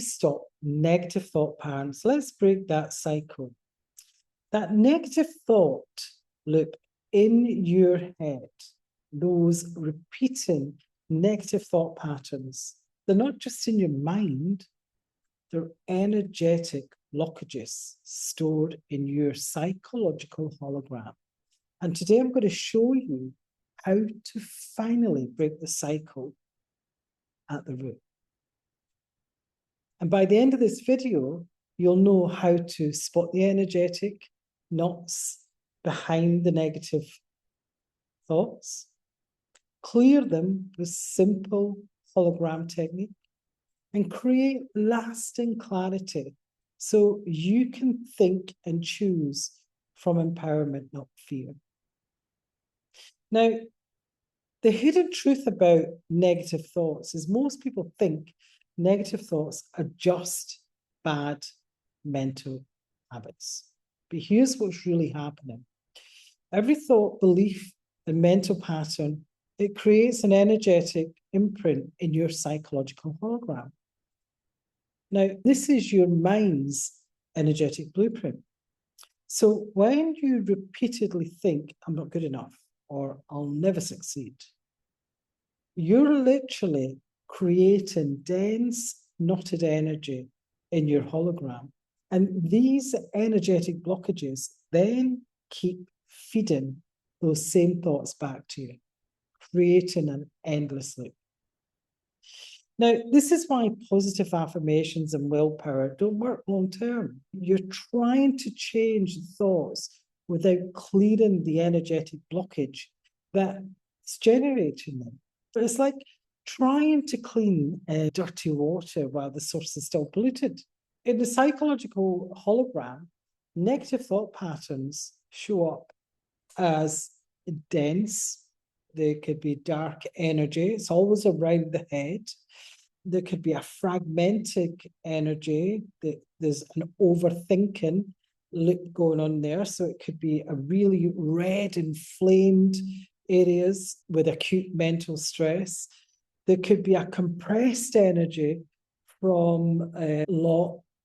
stop negative thought patterns. Let's break that cycle. That negative thought loop in your head, those repeating negative thought patterns, they're not just in your mind, they're energetic blockages stored in your psychological hologram. And today I'm going to show you how to finally break the cycle at the root. And by the end of this video, you'll know how to spot the energetic knots behind the negative thoughts, clear them with simple hologram technique, and create lasting clarity so you can think and choose from empowerment, not fear. Now, the hidden truth about negative thoughts is most people think negative thoughts are just bad mental habits. But here's what's really happening. Every thought, belief, and mental pattern, it creates an energetic imprint in your psychological hologram. Now, this is your mind's energetic blueprint. So when you repeatedly think, I'm not good enough, or I'll never succeed, you're literally creating dense, knotted energy in your hologram. And these energetic blockages then keep feeding those same thoughts back to you, creating an endless loop. Now, this is why positive affirmations and willpower don't work long term. You're trying to change thoughts without clearing the energetic blockage that's generating them. But it's like trying to clean dirty water while the source is still polluted. In the psychological hologram, negative thought patterns show up as dense. There could be dark energy. It's always around the head. There could be a fragmented energy. There's an overthinking loop going on there. So it could be a really red, inflamed areas with acute mental stress. There could be a compressed energy from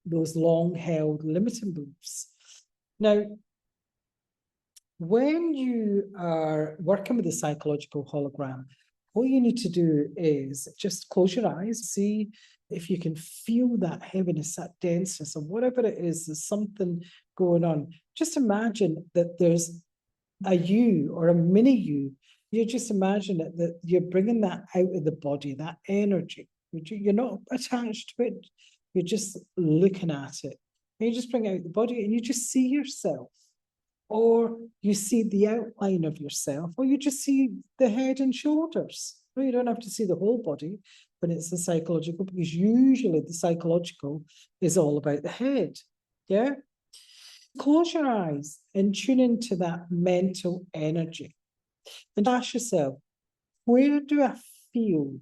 those long-held limiting beliefs. Now, when you are working with the psychological hologram, all you need to do is just close your eyes, see if you can feel that heaviness, that denseness, or whatever it is, there's something going on. Just imagine that there's a you or a mini you. You just imagine that you're bringing that out of the body, that energy. You're not attached to it. You're just looking at it. And you just bring it out the body and you just see yourself. Or you see the outline of yourself, or you just see the head and shoulders. Well, you don't have to see the whole body when it's the psychological, because usually the psychological is all about the head. Yeah? Close your eyes and tune into that mental energy. And ask yourself, where do I feel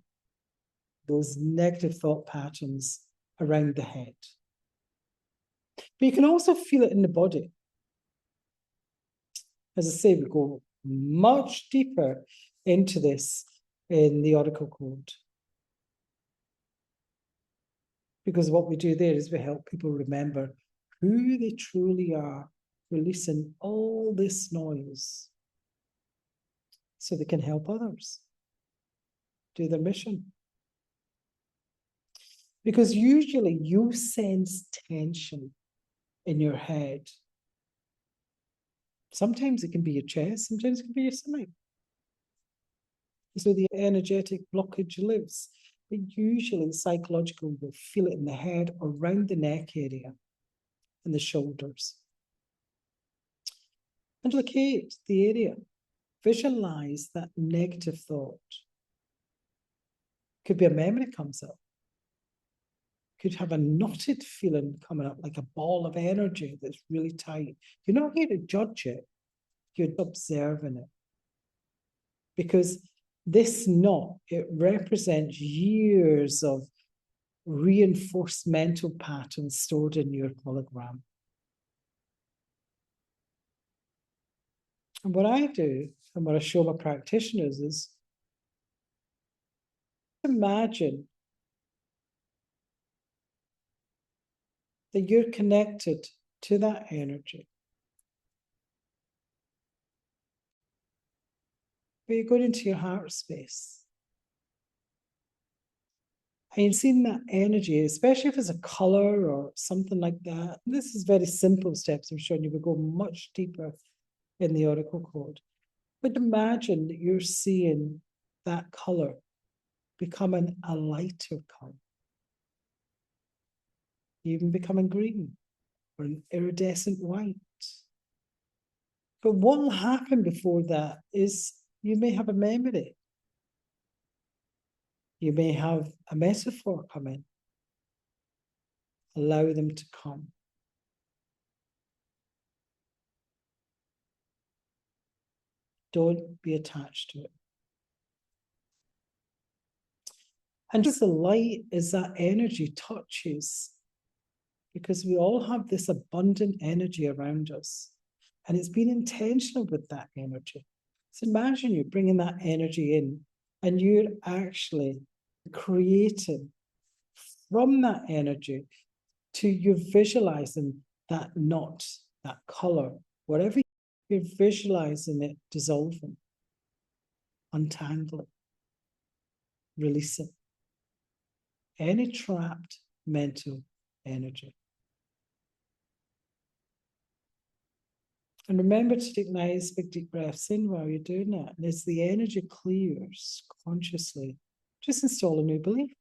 those negative thought patterns around the head? But you can also feel it in the body. As I say, we go much deeper into this in the Oracle Code. Because what we do there is we help people remember who they truly are, releasing all this noise so they can help others do their mission. Because usually you sense tension in your head. Sometimes it can be your chest, sometimes it can be your stomach. So the energetic blockage lives. But usually psychological, you'll feel it in the head, around the neck area, and the shoulders. And locate the area. Visualize that negative thought. Could be a memory comes up. Could have a knotted feeling coming up, like a ball of energy that's really tight. You're not here to judge it. You're observing it. Because this knot, it represents years of reinforced mental patterns stored in your hologram. And what I do, and what I show my practitioners, is imagine that you're connected to that energy. But you're going into your heart space. And you've seen that energy, especially if it's a color or something like that. This is very simple steps I'm showing you. We go much deeper in the oracle code. But imagine that you're seeing that color becoming a lighter color, even becoming green or an iridescent white. But what will happen before that is you may have a memory. You may have a metaphor come in. Allow them to come. Don't be attached to it. And just the light is that energy touches, because we all have this abundant energy around us. And it's being intentional with that energy. So imagine you're bringing that energy in and you're actually creating from that energy to you're visualizing that knot, that color, whatever you're visualizing it dissolving, untangling, releasing any trapped mental energy. And remember to take nice big deep breaths in while you're doing that. And as the energy clears consciously, just install a new belief.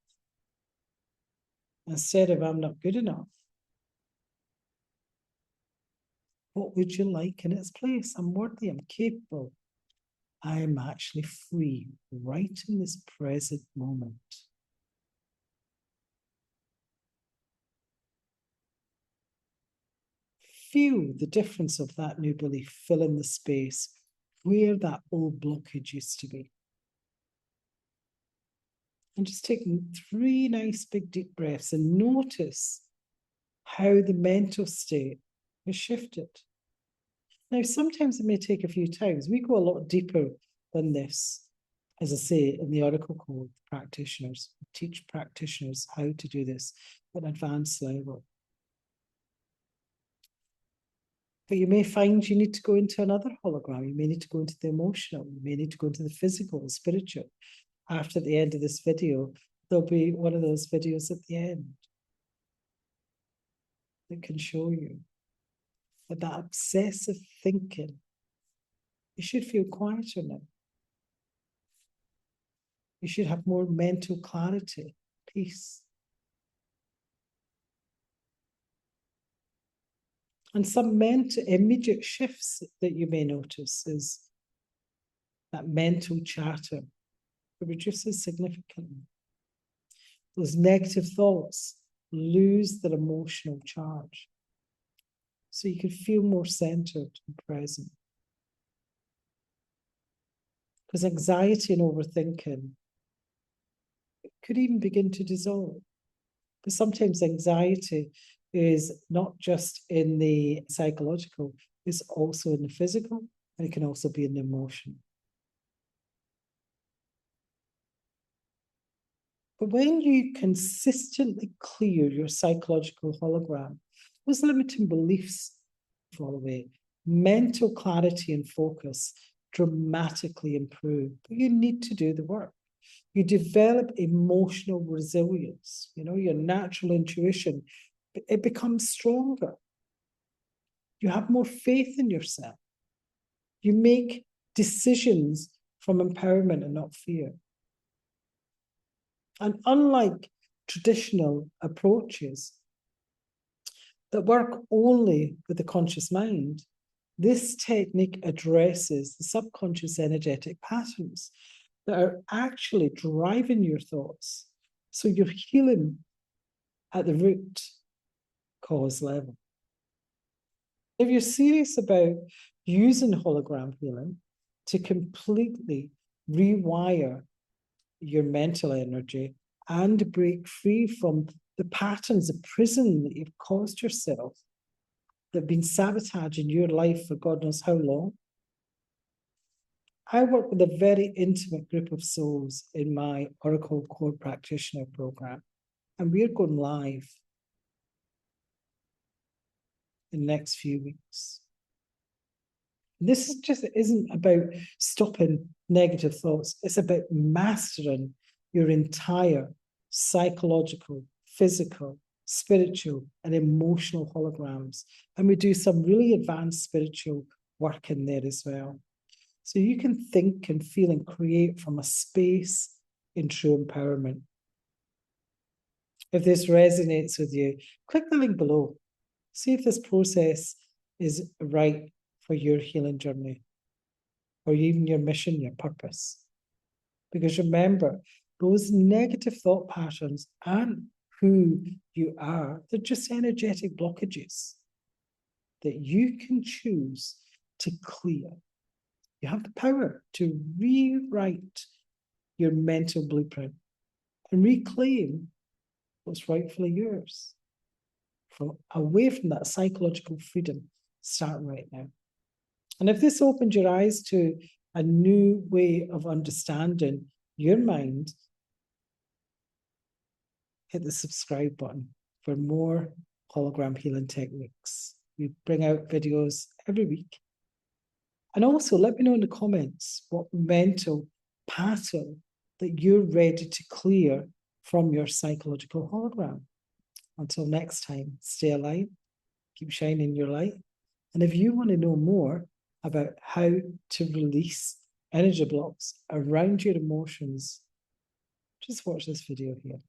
Instead of I'm not good enough, what would you like in its place? I'm worthy, I'm capable. I am actually free right in this present moment. Feel the difference of that new belief, fill in the space where that old blockage used to be. And just take 3 nice big deep breaths and notice how the mental state has shifted. Now, sometimes it may take a few times. We go a lot deeper than this. As I say, in the oracle code, practitioners teach practitioners how to do this at an advanced level. But you may find you need to go into another hologram. You may need to go into the emotional. You may need to go into the physical, the spiritual. After the end of this video, there'll be one of those videos at the end that can show you that that obsessive thinking, you should feel quieter now. You should have more mental clarity, peace. And some immediate shifts that you may notice is that mental chatter. It reduces significantly. Those negative thoughts lose their emotional charge. So you can feel more centered and present. Because anxiety and overthinking could even begin to dissolve. Because sometimes anxiety is not just in the psychological, it's also in the physical, and it can also be in the emotion. But when you consistently clear your psychological hologram, those limiting beliefs fall away. Mental clarity and focus dramatically improve. But you need to do the work. You develop emotional resilience, your natural intuition, it becomes stronger. You have more faith in yourself. You make decisions from empowerment and not fear. And unlike traditional approaches that work only with the conscious mind, this technique addresses the subconscious energetic patterns that are actually driving your thoughts. So you're healing at the root cause level. If you're serious about using hologram healing to completely rewire your mental energy and break free from the patterns of prison that you've caused yourself, that have been sabotaging your life for God knows how long, I work with a very intimate group of souls in my Oracle Core Practitioner program, and we're going live in the next few weeks. This just isn't about stopping negative thoughts. It's about mastering your entire psychological, physical, spiritual, and emotional holograms. And we do some really advanced spiritual work in there as well. So you can think and feel and create from a space in true empowerment. If this resonates with you, click the link below. See if this process is right for your healing journey, or even your mission, your purpose. Because remember, those negative thought patterns aren't who you are. They're just energetic blockages that you can choose to clear. You have the power to rewrite your mental blueprint and reclaim what's rightfully yours. Away from that psychological freedom, start right now. And if this opened your eyes to a new way of understanding your mind, hit the subscribe button for more hologram healing techniques. We bring out videos every week. And also let me know in the comments what mental pattern that you're ready to clear from your psychological hologram. Until next time, stay alive, keep shining your light. And if you want to know more about how to release energy blocks around your emotions, just watch this video here.